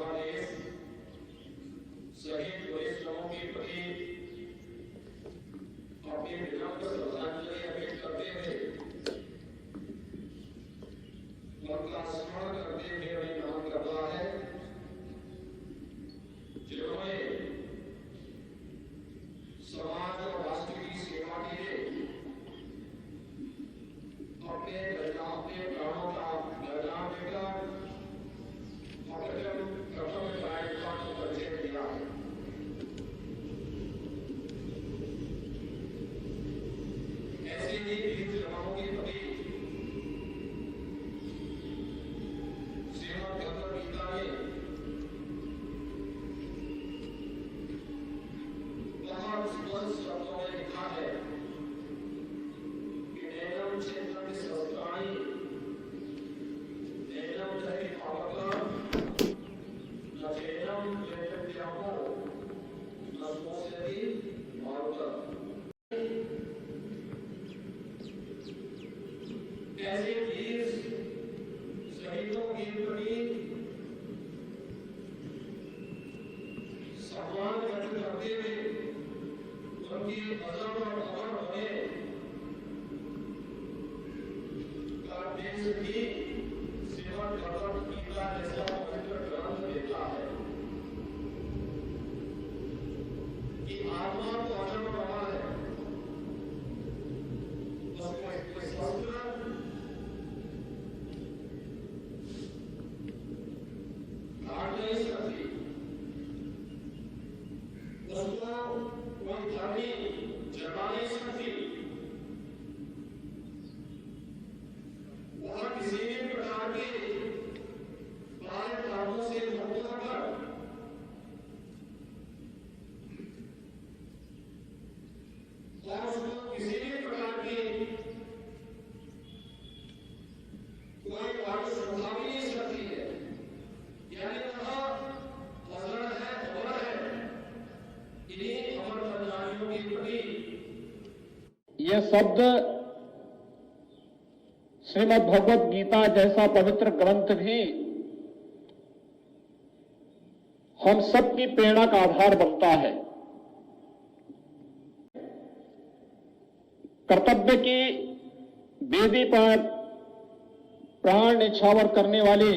बांग्लादेश सहित पुलिस बलों के प्रति अपनी विनम्र श्रद्धांजलि अर्पित करते हुए उनका स्मरण करते हुए उन्हें नमन करता है, जिन्होंने समाज और राष्ट्र की सेवा के लिए अपने प्राणों का बलिदान देकर कर्तव्य परायणता को परिचय दिया है। ऐसे ही वीर जवानों के प्रति श्रीमद् भगवद गीता ने बहुत स्पष्ट शब्दों में लिखा है कि नैनम चेतन शस्त्राणि नैनम जहि पावकः न चैनम चैतन्यापो न स्पोष्यति मारुतः। ऐसे वीर शहीदों के प्रति सम्मान व्यक्त करते हुए उनकी अजर और अमर होने का देश भी श्रीमद् भगवद गीता जैसा पवित्र ग्रंथ देता है कि आत्मा को अजर बना है, उसको शस्त्र काट नहीं सकती, उसको कोई धर्मी जगा नहीं सकती, वह किसी भी प्रकार के बाह्य कारणों से मुक्त होकर और उसको किसी भी प्रकार की कोई वायु श्रद्धा भी नहीं सकती है। यानी वह अजर है, अमर है। इन्हीं अमर कर्मचारियों के प्रति ये शब्द श्रीमद् भगवद गीता जैसा पवित्र ग्रंथ भी हम सबकी प्रेरणा का आधार बनता है। कर्तव्य की वेदी पर प्राण न्यौछावर करने वाले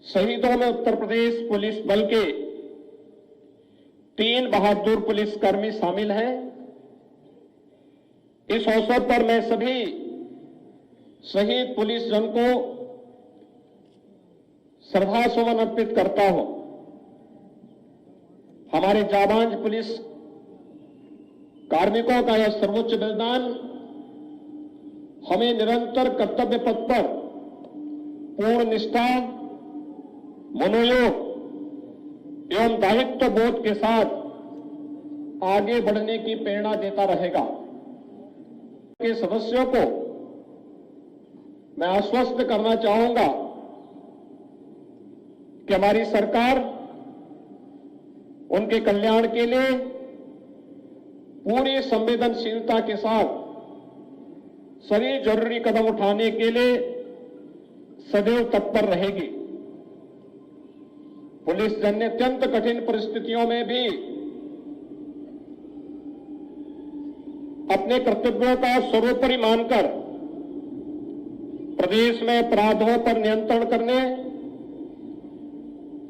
शहीदों में उत्तर प्रदेश पुलिस बल के 3 बहादुर पुलिसकर्मी शामिल हैं। इस अवसर पर मैं सभी शहीद पुलिस जन को श्रद्धासुमन अर्पित करता हूं। हमारे जाबांज पुलिस कार्मिकों का यह सर्वोच्च बलिदान हमें निरंतर कर्तव्य पथ पर पूर्ण निष्ठा, मनोयोग एवं दायित्व बोध के साथ आगे बढ़ने की प्रेरणा देता रहेगा। के सदस्यों को मैं आश्वस्त करना चाहूंगा कि हमारी सरकार उनके कल्याण के लिए पूरी संवेदनशीलता के साथ सभी जरूरी कदम उठाने के लिए सदैव तत्पर रहेगी। पुलिस जन ने अत्यंत कठिन परिस्थितियों में भी अपने कर्तव्यों का सर्वोपरि मानकर प्रदेश में अपराधों पर नियंत्रण करने,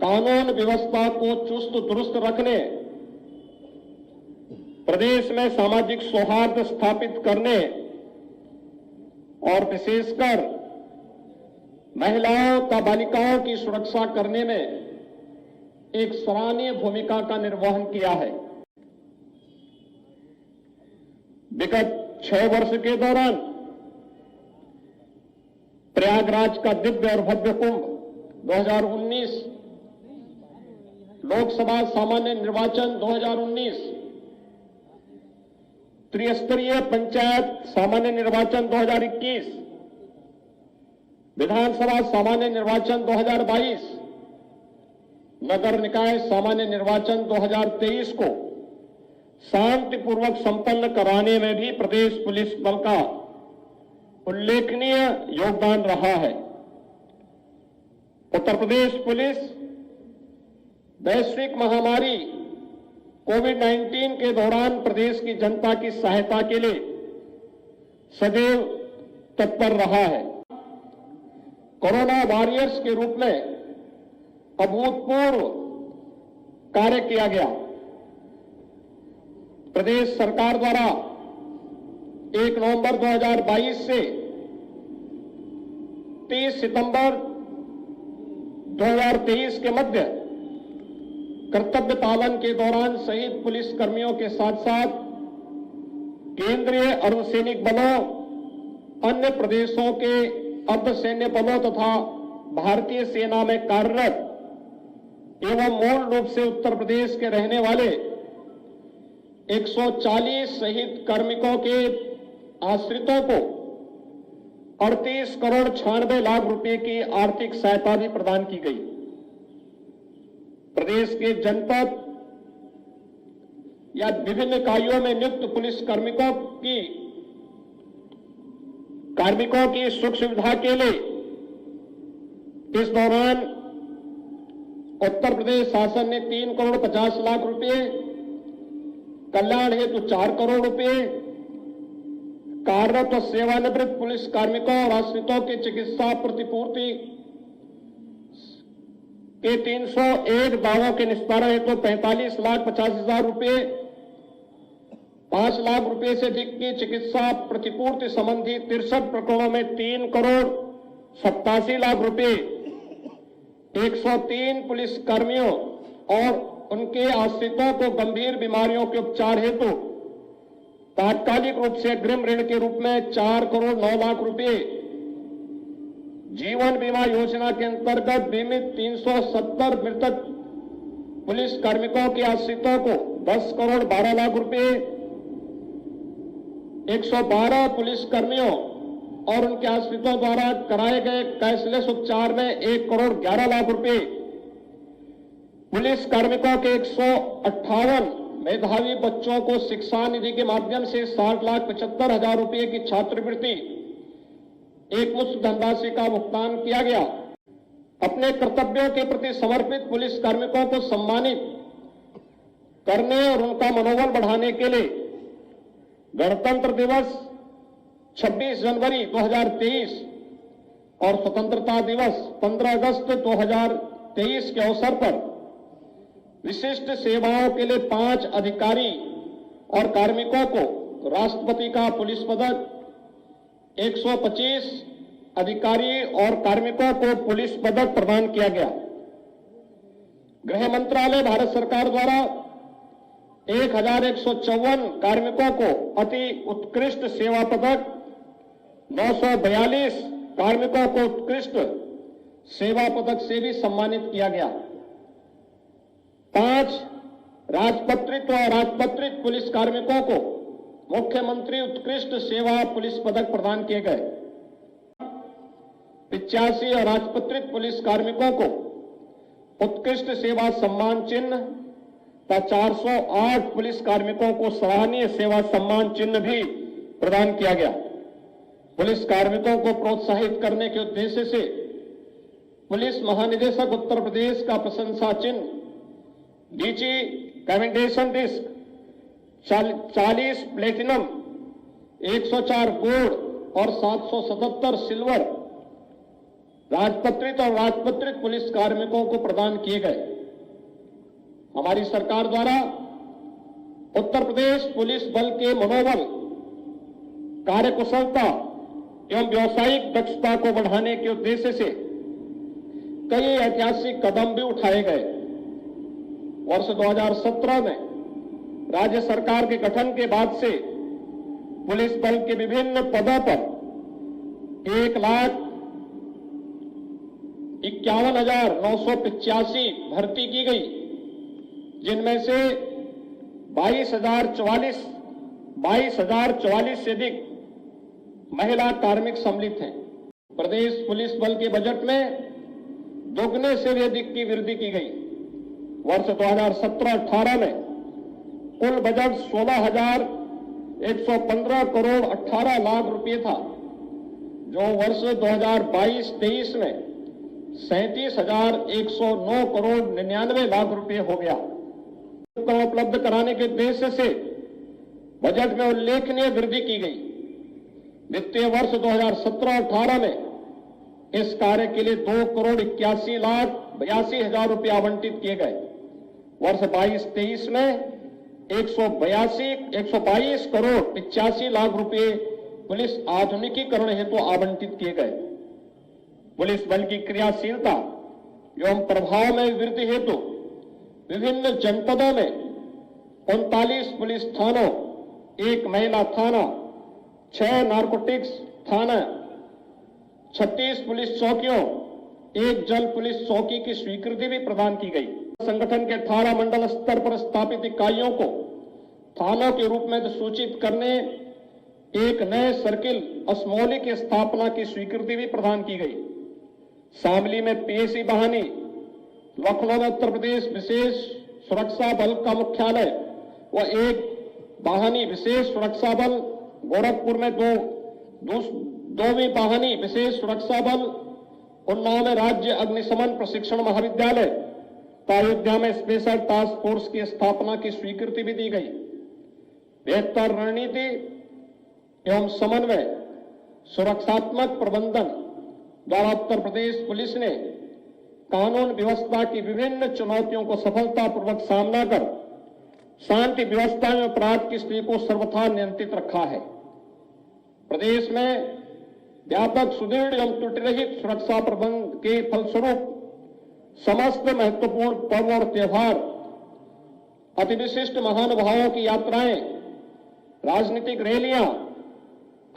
कानून व्यवस्था को चुस्त दुरुस्त रखने, प्रदेश में सामाजिक सौहार्द स्थापित करने और विशेषकर महिलाओं का बालिकाओं की सुरक्षा करने में एक सराहनीय भूमिका का निर्वहन किया है। विगत 6 वर्ष के दौरान प्रयागराज का दिव्य और भव्य कुंभ 2019, लोकसभा सामान्य निर्वाचन 2019, त्रिस्तरीय पंचायत सामान्य निर्वाचन 2021, विधानसभा सामान्य निर्वाचन 2022, नगर निकाय सामान्य निर्वाचन 2023 को शांतिपूर्वक संपन्न कराने में भी प्रदेश पुलिस बल का उल्लेखनीय योगदान रहा है। उत्तर प्रदेश पुलिस वैश्विक महामारी कोविड-19 के दौरान प्रदेश की जनता की सहायता के लिए सदैव तत्पर रहा है। कोरोना वॉरियर्स के रूप में अभूतपूर्व कार्य किया गया। प्रदेश सरकार द्वारा 1 नवंबर 2022 से 30 सितंबर 2023 के मध्य कर्तव्य पालन के दौरान शहीद पुलिस कर्मियों के साथ साथ केंद्रीय अर्धसैनिक बलों, अन्य प्रदेशों के अर्धसैन्य बलों तथा भारतीय सेना में कार्यरत एवं मूल रूप से उत्तर प्रदेश के रहने वाले 140 शहीद कार्मिकों के आश्रितों को 38 करोड़ 96 लाख रुपए की आर्थिक सहायता भी प्रदान की गई। प्रदेश के जनपद या विभिन्न इकाइयों में नियुक्त पुलिस कार्मिकों की सुख सुविधा के लिए इस दौरान उत्तर प्रदेश शासन ने 3 करोड़ 50 लाख रुपए, कल्याण हेतु 4 करोड़ रुपए, कार्यरत और सेवानिवृत्त पुलिस कार्मिकों और आश्रितों की चिकित्सा प्रतिपूर्ति के 301 दावों के निस्तारण हेतु 45,50,000 रुपए, 5 लाख रुपए से अधिक की चिकित्सा प्रतिपूर्ति संबंधी 63 प्रकरणों में 3 करोड़ 87 लाख रुपए, 103 पुलिस कर्मियों और उनके आश्रितों को गंभीर बीमारियों के उपचार हेतु तात्कालिक रूप से अग्रिम ऋण के रूप में 4 करोड़ 9 लाख रुपए, जीवन बीमा योजना के अंतर्गत बीमित 370 मृतक पुलिस कार्मिकों के आश्रितों को 10 करोड़ 12 लाख रुपए, 112 पुलिस कर्मियों और उनके आश्रितों द्वारा कराए गए कैशलेस उपचार में 1 करोड़ 11 लाख रुपए, पुलिस कार्मिकों के 158 मेधावी बच्चों को शिक्षा निधि के माध्यम से 60,75,000 रुपए की छात्रवृत्ति एक मुश्त धनराशि का भुगतान किया गया। अपने कर्तव्यों के प्रति समर्पित पुलिस कार्मिकों को सम्मानित करने और उनका मनोबल बढ़ाने के लिए गणतंत्र दिवस 26 जनवरी 2023 और स्वतंत्रता दिवस 15 अगस्त 2023 के अवसर पर विशिष्ट सेवाओं के लिए 5 अधिकारी और कार्मिकों को राष्ट्रपति का पुलिस पदक, 125 अधिकारी और कार्मिकों को पुलिस पदक प्रदान किया गया। गृह मंत्रालय भारत सरकार द्वारा 1,154 कार्मिकों को अति उत्कृष्ट सेवा पदक, 942 कार्मिकों को उत्कृष्ट सेवा पदक से भी सम्मानित किया गया। 5 राजपत्रित और राजपत्रित पुलिस कार्मिकों को मुख्यमंत्री उत्कृष्ट सेवा पुलिस पदक प्रदान किए गए। 85 और राजपत्रित पुलिस कार्मिकों को उत्कृष्ट सेवा सम्मान चिन्ह तथा 408 पुलिस कार्मिकों को सराहनीय सेवा सम्मान चिन्ह भी प्रदान किया गया। पुलिस कार्मिकों को प्रोत्साहित करने के उद्देश्य से पुलिस महानिदेशक उत्तर प्रदेश का प्रशंसा चिन्ह, DG commendation disc 40 platinum, 104 gold और 777 सिल्वर राजपत्रित और राजपत्रित पुलिस कार्मिकों को प्रदान किए गए। हमारी सरकार द्वारा उत्तर प्रदेश पुलिस बल के मनोबल, कार्यकुशलता एवं व्यावसायिक दक्षता को बढ़ाने के उद्देश्य से कई ऐतिहासिक कदम भी उठाए गए। वर्ष 2017 में राज्य सरकार के गठन के बाद से पुलिस बल के विभिन्न पदों पर 1,51,985 भर्ती की गई, जिनमें से 22,044 से अधिक महिला कार्मिक सम्मिलित हैं। प्रदेश पुलिस बल के बजट में दोगुने से भी अधिक की वृद्धि की गई। वर्ष 2017-18 में कुल बजट 16,115 करोड़ 18 लाख रुपए था, जो वर्ष 2022-23 में 37,109 करोड़ 99 लाख रुपए हो गया। उपलब्ध कराने के उद्देश्य से बजट में उल्लेखनीय वृद्धि की गई। वित्तीय वर्ष 2017-18 में इस कार्य के लिए 2,81,82,000 रुपए आवंटित किए गए। वर्ष 22-23 में 122 करोड़ 85 लाख रुपए पुलिस आधुनिकीकरण हेतु आवंटित किए गए। पुलिस बल की क्रियाशीलता एवं प्रभाव में वृद्धि हेतु विभिन्न जनपदों में 39 पुलिस थानों, 1 महिला थाना, 6 नारकोटिक्स थाना, 36 पुलिस चौकियों, 1 जल पुलिस चौकी की स्वीकृति भी प्रदान की गई। संगठन के 18 मंडल स्तर पर स्थापित इकाइयों को थानों के रूप में सूचित करने, एक नए सर्किल असमौली की स्थापना की स्वीकृति भी प्रदान की गई। शामली में पीएसी वाहिनी, लखनऊ में उत्तर प्रदेश विशेष सुरक्षा बल का मुख्यालय व 1 वाहिनी विशेष सुरक्षा बल, गोरखपुर में 2वीं वाहिनी विशेष सुरक्षा बल, उन्नाव में राज्य अग्निशमन प्रशिक्षण महाविद्यालय, अयोध्या में स्पेशल टास्क फोर्स की स्थापना की स्वीकृति भी दी गई। बेहतर रणनीति एवं समन्वय सुरक्षात्मक प्रबंधन द्वारा उत्तर प्रदेश पुलिस ने कानून व्यवस्था की विभिन्न चुनौतियों को सफलतापूर्वक सामना कर शांति व्यवस्था में अपराध की स्थिति को सर्वथा नियंत्रित रखा है। प्रदेश में व्यापक सुदृढ़ एवं त्रुटिरहित सुरक्षा प्रबंध के फलस्वरूप समस्त महत्वपूर्ण पर्व और त्योहार, अतिविशिष्ट महानुभावों की यात्राएं, राजनीतिक रैलियां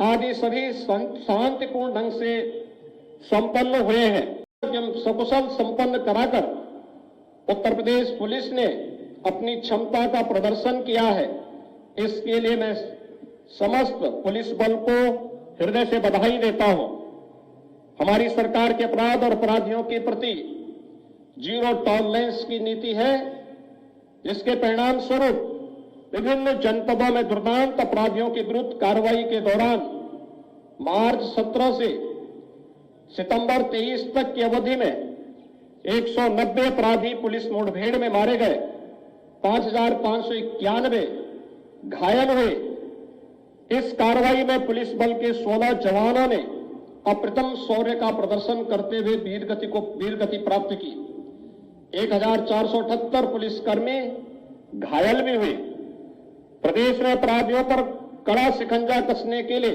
आदि सभी शांतिपूर्ण ढंग से संपन्न हुए हैं। सकुशल संपन्न कराकर उत्तर प्रदेश पुलिस ने अपनी क्षमता का प्रदर्शन किया है। इसके लिए मैं समस्त पुलिस बल को हृदय से बधाई देता हूं। हमारी सरकार के अपराध और अपराधियों के प्रति जीरो टॉलरेंस की नीति है, जिसके परिणाम स्वरूप विभिन्न जनपदों में दुर्दांत अपराधियों के विरुद्ध कार्रवाई के दौरान मार्च 17 से सितंबर 23 तक की अवधि में 190 अपराधी पुलिस मुठभेड़ में मारे गए, 5,591 घायल हुए। इस कार्रवाई में पुलिस बल के 16 जवानों ने अप्रतिम शौर्य का प्रदर्शन करते हुए वीरगति प्राप्त की। 1,478 पुलिसकर्मी घायल भी हुए। प्रदेश में अपराधियों पर कड़ा शिकंजा कसने के लिए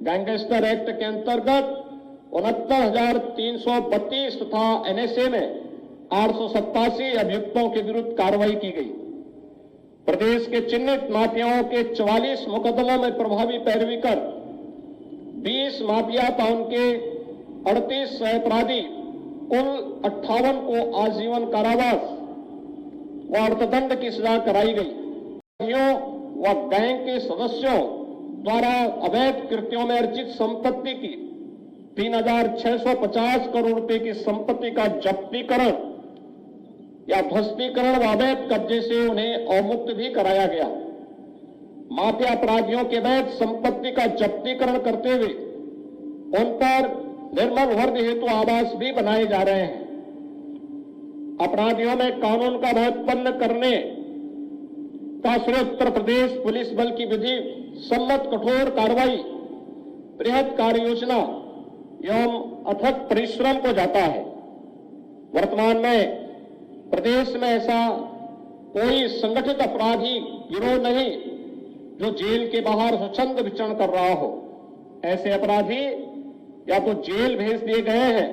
गैंगस्टर एक्ट के अंतर्गत 69,332 तथा एनएसए में 887 अभियुक्तों के विरुद्ध कार्रवाई की गई। प्रदेश के चिन्हित माफियाओं के 44 मुकदमों में प्रभावी पैरवी कर 20 माफिया तथा उनके 38 सहअपराधी कुल 58 को आजीवन कारावास व अर्थदंड की सजा कराई गई। व गैंग के सदस्यों द्वारा अवैध कृत्यों में अर्जित संपत्ति की 3,650 करोड़ रुपए की संपत्ति का जब्तीकरण या ध्वस्तीकरण व अवैध कब्जे से उन्हें अवमुक्त भी कराया गया। माफिया अपराधियों के अवैध संपत्ति का जब्तीकरण करते हुए उन पर निर्मल वर्ग हेतु आवास भी बनाए जा रहे हैं। अपराधियों में कानून का भय उत्पन्न करने का श्रेय उत्तर प्रदेश पुलिस बल की विधि सम्मत कठोर कार्रवाई, बृहद कार्य योजना एवं अथक परिश्रम को जाता है। वर्तमान में प्रदेश में ऐसा कोई संगठित अपराधी गिरोह नहीं जो जेल के बाहर स्वच्छंद विचरण कर रहा हो। ऐसे अपराधी या तो जेल भेज दिए गए हैं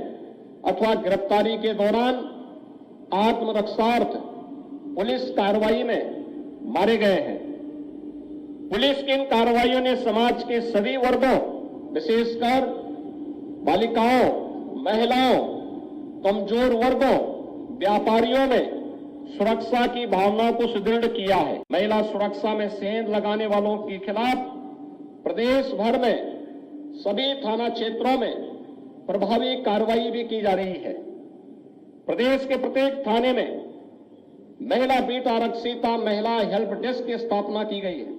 अथवा गिरफ्तारी के दौरान आत्मरक्षार्थ पुलिस कार्रवाई में मारे गए हैं। पुलिस की इन कार्रवाइयों ने समाज के सभी वर्गों, विशेषकर बालिकाओं, महिलाओं, कमजोर वर्गों, व्यापारियों में सुरक्षा की भावनाओं को सुदृढ़ किया है। महिला सुरक्षा में सेंध लगाने वालों के खिलाफ प्रदेश भर में सभी थाना क्षेत्रों में प्रभावी कार्रवाई भी की जा रही है। प्रदेश के प्रत्येक थाने में महिला बीट आरक्षिता महिला हेल्प डेस्क की स्थापना की गई है।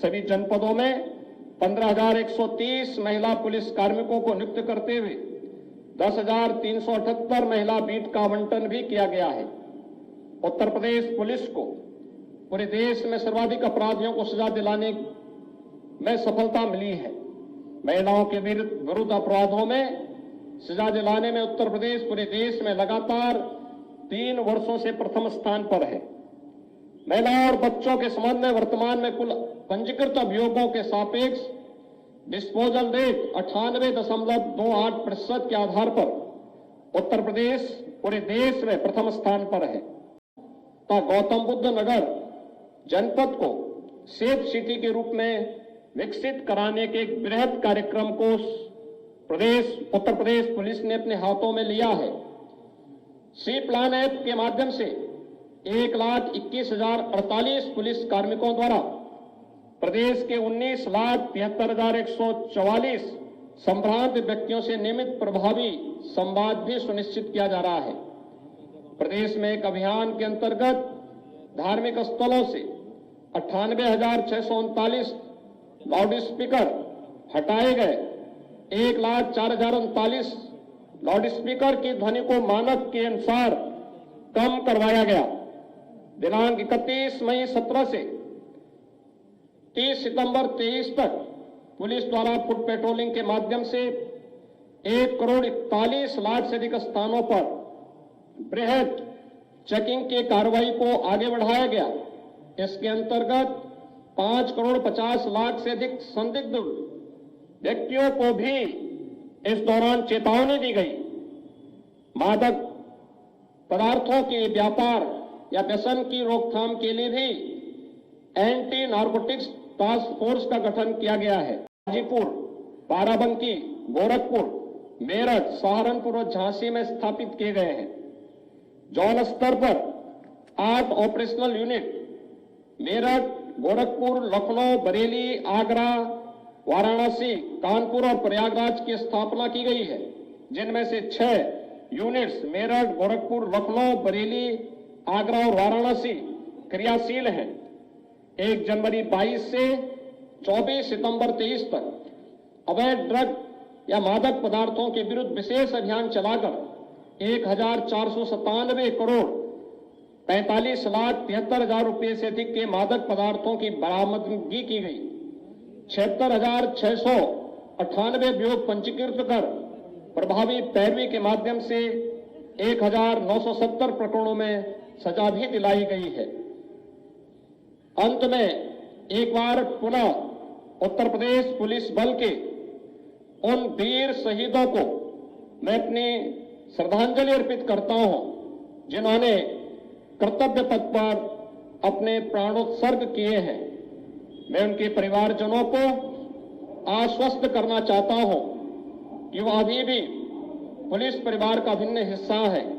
सभी जनपदों में 15,130 महिला पुलिस कार्मिकों को नियुक्त करते हुए 10,378 महिला बीट का आवंटन भी किया गया है। उत्तर प्रदेश पुलिस को पूरे देश में सर्वाधिक अपराधियों को सजा दिलाने में सफलता मिली है। महिलाओं के विरुद्ध अपराधों में सजा दिलाने में उत्तर प्रदेश पूरे देश में लगातार 3 वर्षों से प्रथम स्थान पर है। महिलाओं और बच्चों के संबंध में वर्तमान में कुल पंजीकृत अभियोगों के सापेक्ष डिस्पोजल रेट 98.28% के आधार पर उत्तर प्रदेश पूरे देश में प्रथम स्थान पर है। गौतम बुद्ध नगर जनपद को सेफ सिटी के रूप में विकसित कराने के एक बृहद कार्यक्रम को उत्तर प्रदेश पुलिस ने अपने हाथों में लिया है। सी प्लान ऐप के माध्यम से 1,21,048 पुलिस कार्मिकों द्वारा प्रदेश के 19,73,144 संभ्रांत व्यक्तियों से नियमित प्रभावी संवाद भी सुनिश्चित किया जा रहा है। प्रदेश में एक अभियान के अंतर्गत धार्मिक स्थलों से 98,639 लाउड स्पीकर हटाए गए। 1,04,039 लाउड स्पीकर की ध्वनि को मानक के अनुसार कम करवाया गया। दिनांक 31 मई 17 से 30 सितंबर 23 तक पुलिस द्वारा फुट पेट्रोलिंग के माध्यम से 1,41 लाख से अधिक स्थानों पर बृहद चेकिंग की कार्रवाई को आगे बढ़ाया गया। इसके अंतर्गत 5,50 लाख से अधिक संदिग्ध व्यक्तियों को भी इस दौरान चेतावनी दी गई। मादक पदार्थों के व्यापार या व्यसन की रोकथाम के लिए भी एंटी नार्कोटिक्स टास्क फोर्स का गठन किया गया है। गाजीपुर, बाराबंकी, गोरखपुर, मेरठ, सहारनपुर और झांसी में स्थापित किए गए हैं। जोन स्तर पर 8 ऑपरेशनल यूनिट मेरठ, गोरखपुर, लखनऊ, बरेली, आगरा, वाराणसी, कानपुर और प्रयागराज की स्थापना की गई है, जिनमें से 6 यूनिट्स मेरठ, गोरखपुर, लखनऊ, बरेली, आगरा और वाराणसी क्रियाशील हैं। 1 जनवरी 22 से 24 सितंबर 23 तक अवैध ड्रग या मादक पदार्थों के विरुद्ध विशेष अभियान चलाकर 1,497 करोड़ 45,73,000 रुपये से अधिक के मादक पदार्थों की बरामदगी की गई। 76,698 अभियोग पंजीकृत कर प्रभावी पैरवी के माध्यम से 1,970 प्रकरणों में सजा भी दिलाई गई है। अंत में एक बार पुनः उत्तर प्रदेश पुलिस बल के उन वीर शहीदों को मैं अपनी श्रद्धांजलि अर्पित करता हूं, जिन्होंने कर्तव्य पथ पर अपने प्राणोत्सर्ग किए हैं। मैं उनके परिवारजनों को आश्वस्त करना चाहता हूं कि वह अभी भी पुलिस परिवार का अभिन्न हिस्सा है।